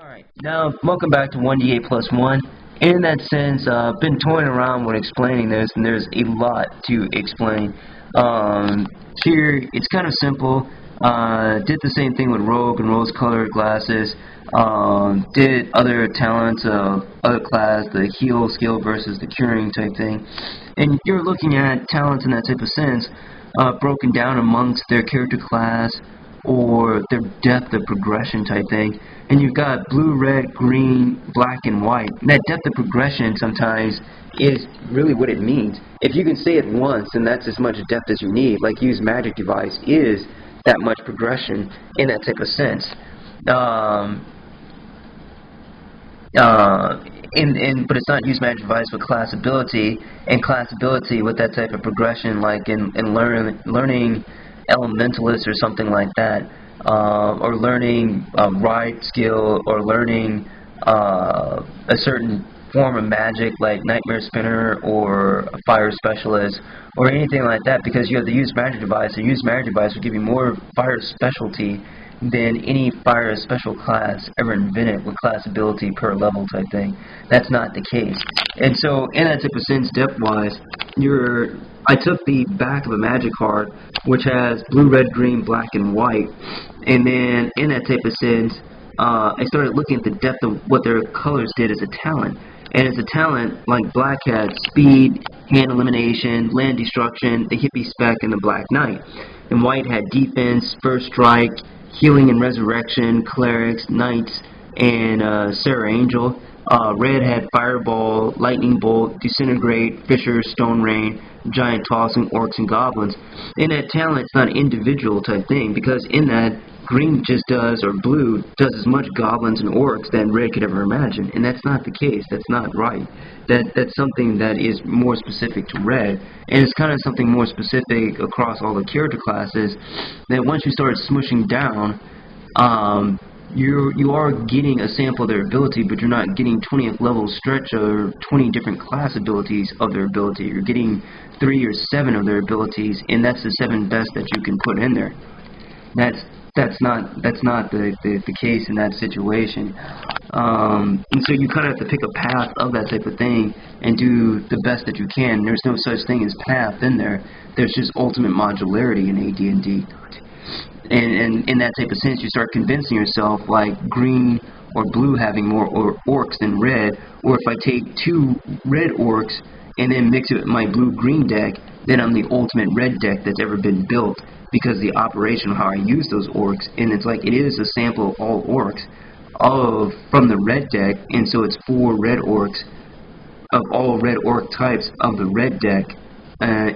Alright, now welcome back to 1d8+1. In that sense, I've been toying around when explaining this, and there's a lot to explain. Here, it's kind of simple. Did the same thing with Rogue and rose-colored glasses. Did other talents of other class, the heal skill versus the curing type thing. And you're looking at talents in that type of sense, broken down amongst their character class, or their depth of progression type thing. And you've got blue, red, green, black, and white. And that depth of progression sometimes is really what it means. If you can say it once, then that's as much depth as you need. Like use magic device is that much progression in that type of sense. But it's not use magic device with class ability, and class ability with that type of progression, like in learning elementalist or something like that, or learning ride skill, or learning a certain form of magic like nightmare spinner or a fire specialist or anything like that, because you have the use magic device. A use magic device will give you more fire specialty than any fire special class ever invented with class ability per level type thing. That's not the case. And so in that type of sense, depth-wise, I took the back of a magic card, which has blue, red, green, black, and white, and then in that type of sense, I started looking at the depth of what their colors did as a talent. And as a talent, like black had speed, hand elimination, land destruction, the hippie spec, and the black knight. And white had defense, first strike, healing and resurrection, clerics, knights, and Sarah Angel. Red had fireball, lightning bolt, disintegrate, fissure, stone rain, giant tossing, orcs, and goblins. In that talent, it's not an individual type thing, because in that, green just does, or blue, does as much goblins and orcs than red could ever imagine. And that's not the case. That's not right. That's something that is more specific to red. And it's kind of something more specific across all the character classes, that once you start smushing down, you are getting a sample of their ability, but you're not getting 20th level stretch or 20 different class abilities of their ability. You're getting 3 or 7 of their abilities, and that's the 7 best that you can put in there. That's not the case in that situation. And so you kind of have to pick a path of that type of thing and do the best that you can. There's no such thing as path in there. There's just ultimate modularity in AD&D. And in that type of sense, you start convincing yourself, like green or blue having more orcs than red, or if I take 2 red orcs and then mix it with my blue-green deck, then I'm the ultimate red deck that's ever been built, because the operation of how I use those orcs, and it's like it is a sample of all orcs from the red deck, and so it's 4 red orcs of all red orc types of the red deck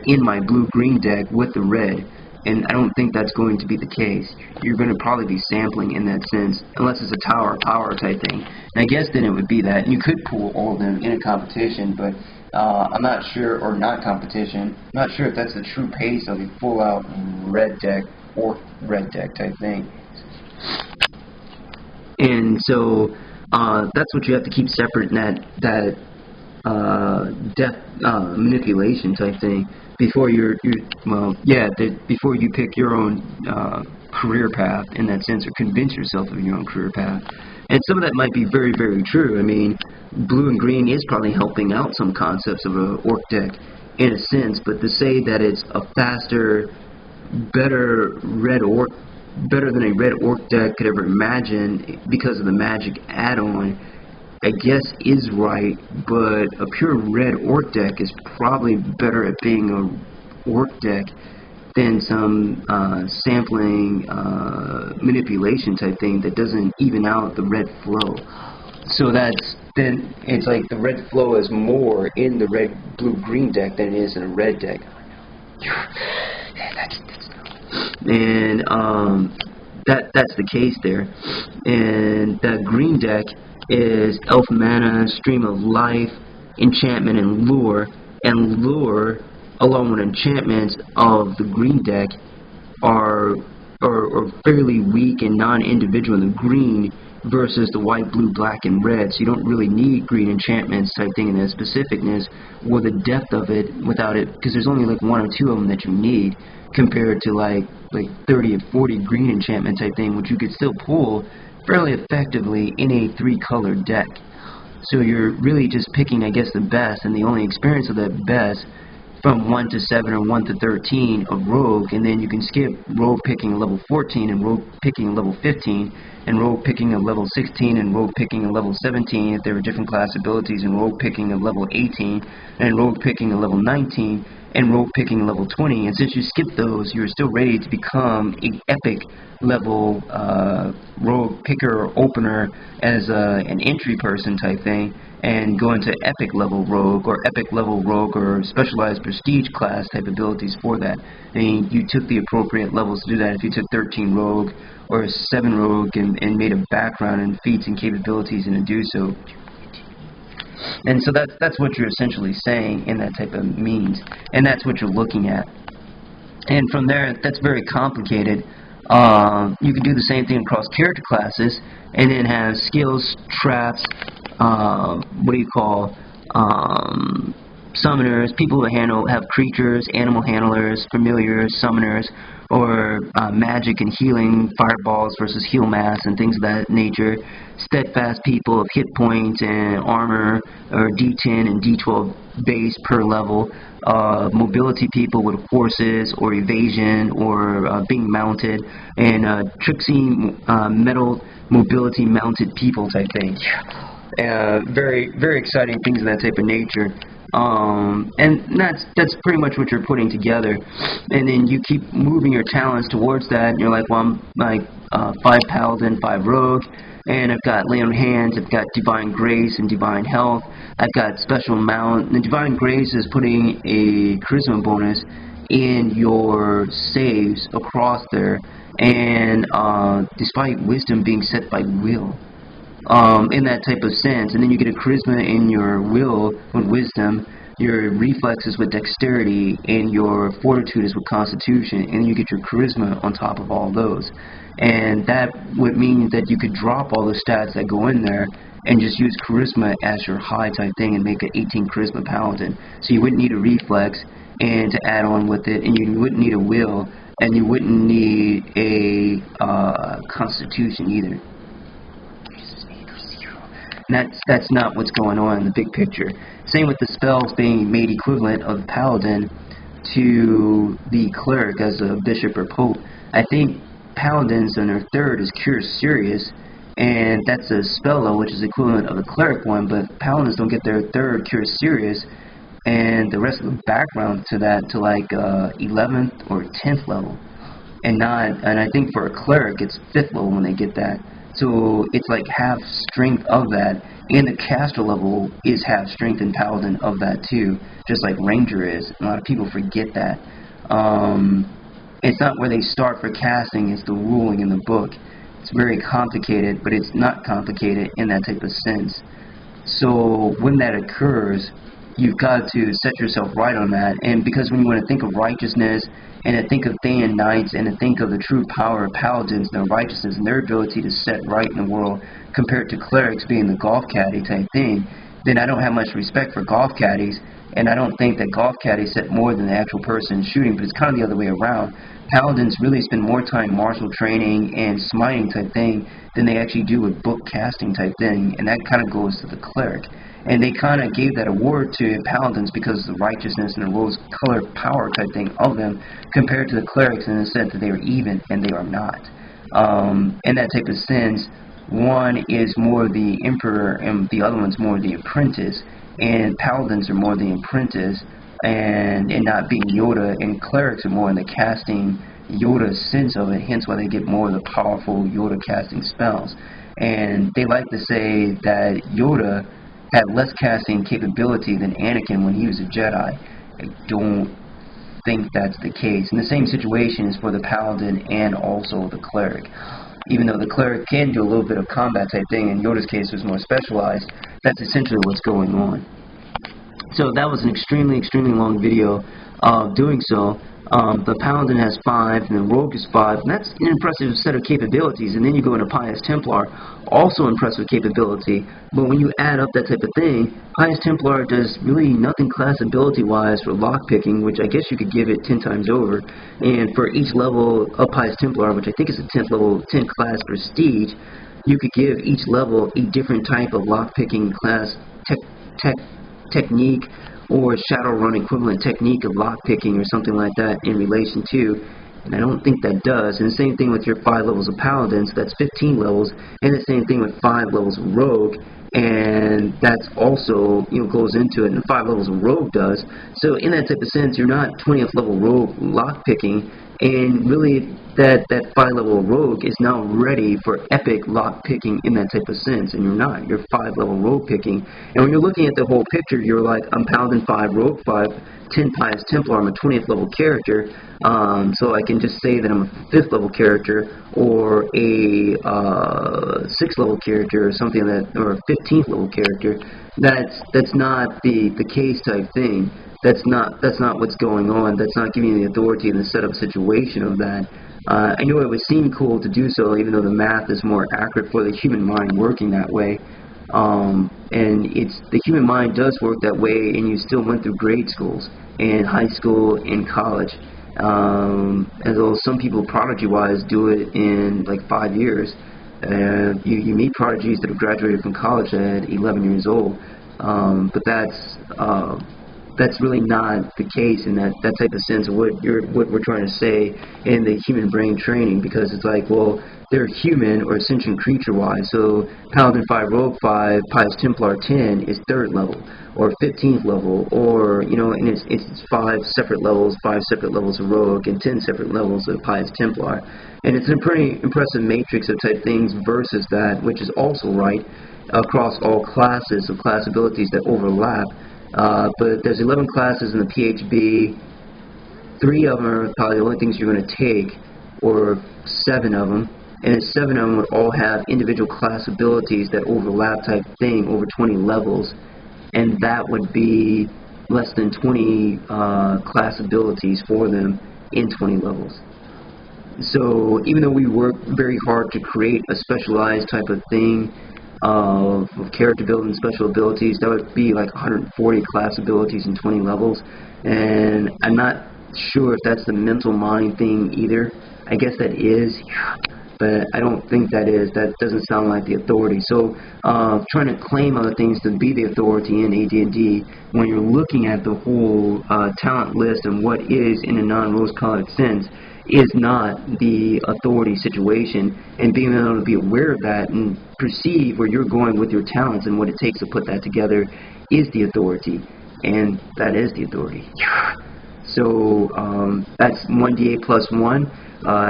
in my blue-green deck with the red. And I don't think that's going to be the case. You're going to probably be sampling in that sense, unless it's a tower power type thing. And I guess then it would be that you could pool all of them in a competition, but I'm not sure, or not competition, I'm not sure if that's the true pace of a full-out red deck or red deck type thing. And so that's what you have to keep separate in that depth manipulation type thing before before you pick your own career path in that sense, or convince yourself of your own career path. And some of that might be very, very true. I mean, blue and green is probably helping out some concepts of an orc deck in a sense, but to say that it's a faster, better than a red orc deck could ever imagine because of the magic add-on, I guess is right, but a pure red orc deck is probably better at being a orc deck than some sampling manipulation type thing that doesn't even out the red flow. So then it's like the red flow is more in the red blue green deck than it is in a red deck. And that's the case there. And that green deck is elf mana, stream of life, enchantment, and lure. And lure, along with enchantments of the green deck, are fairly weak and non-individual in the green versus the white, blue, black, and red. So you don't really need green enchantments type thing in the specificness or the depth of it without it, because there's only like 1 or 2 of them that you need compared to like 30 or 40 green enchantment type thing, which you could still pull fairly effectively in a 3-color deck. So you're really just picking, I guess, the best, and the only experience of that best from 1 to 7 or 1 to 13 of Rogue, and then you can skip Rogue picking a level 14 and Rogue picking a level 15, and Rogue picking a level 16 and Rogue picking a level 17 if there were different class abilities, and Rogue picking a level 18, and Rogue picking a level 19, and Rogue picking a level 20. And since you skipped those, you're still ready to become an epic level Rogue picker or opener as an entry person type thing, and go into epic level Rogue or specialized prestige class type abilities for that. And you took the appropriate levels to do that. If you took 13 Rogue or 7 Rogue and made a background and feats and capabilities and to do so. And so that's what you're essentially saying in that type of means, and that's what you're looking at. And from there, that's very complicated. You can do the same thing across character classes, and then have skills, traps, summoners, people who have creatures, animal handlers, familiars, summoners, or magic and healing, fireballs versus heal mass and things of that nature. Steadfast people of hit points and armor, or D10 and D12 base per level. Mobility people with horses or evasion or being mounted, and tricksy metal mobility mounted people type thing. Very, very exciting things of that type of nature. And that's pretty much what you're putting together. And then you keep moving your talents towards that, and you're like, well, I'm like 5 Paladin, 5 Rogue, and I've got Lay on Hands, I've got Divine Grace and Divine Health, I've got Special Mount. And the Divine Grace is putting a Charisma bonus in your saves across there, and despite Wisdom being set by will. In that type of sense, and then you get a charisma in your will with wisdom, your reflexes with dexterity, and your fortitude is with constitution, and you get your charisma on top of all those. And that would mean that you could drop all the stats that go in there and just use charisma as your high type thing and make an 18 charisma paladin. So you wouldn't need a reflex and to add on with it, and you wouldn't need a will, and you wouldn't need a constitution either. That's not what's going on in the big picture. Same with the spells being made equivalent of Paladin to the Cleric as a Bishop or Pope. I think Paladins in their third is Cure Serious, and that's a spell level which is equivalent of the Cleric one, but Paladins don't get their third Cure Serious and the rest of the background to that to like 11th or 10th level. And I think for a Cleric it's 5th level when they get that. So it's like half strength of that, and the caster level is half strength in Paladin of that too, just like Ranger is. A lot of people forget that. It's not where they start for casting, it's the ruling in the book. It's very complicated, but it's not complicated in that type of sense. So when that occurs, you've got to set yourself right on that. And because when you want to think of righteousness, and to think of Thayan Knights, and to think of the true power of Paladins and their righteousness and their ability to set right in the world compared to Clerics being the golf caddy type thing, then I don't have much respect for golf caddies, and I don't think that golf caddies set more than the actual person shooting, but it's kind of the other way around. Paladins really spend more time martial training and smiting type thing than they actually do with book casting type thing, and that kind of goes to the Cleric. And they kind of gave that award to Paladins because of the righteousness and the rose-colored power type thing of them compared to the Clerics in the sense that they are even, and they are not. In that type of sense, one is more the Emperor and the other one's more the Apprentice, and Paladins are more the Apprentice and not being Yoda, and Clerics are more in the casting Yoda sense of it, hence why they get more of the powerful Yoda casting spells. And they like to say that Yoda had less casting capability than Anakin when he was a Jedi. I don't think that's the case. And the same situation is for the Paladin and also the Cleric. Even though the Cleric can do a little bit of combat type thing, in Yoda's case was more specialized, that's essentially what's going on. So that was an extremely, extremely long video of doing so. The Paladin has 5, and the Rogue is 5, and that's an impressive set of capabilities. And then you go into Pious Templar, also impressive capability. But when you add up that type of thing, Pious Templar does really nothing class ability-wise for lockpicking, which I guess you could give it 10 times over. And for each level of Pious Templar, which I think is a 10th level, 10 class prestige, you could give each level a different type of lockpicking class technique or Shadowrun equivalent technique of lockpicking or something like that in relation to. And I don't think that does. And the same thing with your 5 levels of Paladin, so that's 15 levels, and the same thing with 5 levels of Rogue, and that's also, goes into it, and 5 levels of Rogue does. So in that type of sense, you're not 20th level Rogue lockpicking, and really that 5 level Rogue is now ready for epic lockpicking in that type of sense, and you're not. You're 5 level Rogue picking. And when you're looking at the whole picture, you're like, I'm Paladin 5, Rogue 5, 10 Pious Templar, I'm a 20th level character, so I can just say that I'm a 5th level character, or a 6th level character, or something or a 15th level character. That's not the case type thing. That's not what's going on. That's not giving you the authority in the setup situation of that. I know it would seem cool to do so, even though the math is more accurate for the human mind working that way. And the human mind does work that way, and you still went through grade schools and high school and college. Although some people prodigy-wise do it in like 5 years. You meet prodigies that have graduated from college at 11 years old, but that's really not the case in that type of sense of what we're trying to say in the human brain training, because it's like, well, they're human or sentient creature-wise, so Paladin 5, Rogue 5, Pious Templar 10 is 3rd level, or 15th level, or, and it's 5 separate levels of Rogue, and 10 separate levels of Pious Templar. And it's a pretty impressive matrix of type things versus that, which is also right across all classes of class abilities that overlap. But there's 11 classes in the PHB. 3 of them are probably the only things you're going to take, or 7 of them. And 7 of them would all have individual class abilities that overlap type thing over 20 levels. And that would be less than 20 class abilities for them in 20 levels. So even though we work very hard to create a specialized type of thing, of character building special abilities, that would be like 140 class abilities in 20 levels, and I'm not sure if that's the mental mind thing either. I guess that is, but I don't think that is. That doesn't sound like the authority. So trying to claim other things to be the authority in AD&D, when you're looking at the whole talent list and what is in a non-rose-colored sense, is not the authority situation, and being able to be aware of that and perceive where you're going with your talents and what it takes to put that together is the authority, and that is the authority. So that's 1d8+1.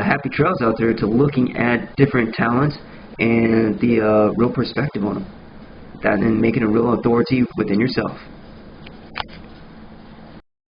Happy trails out there to looking at different talents and the real perspective on them, and making a real authority within yourself.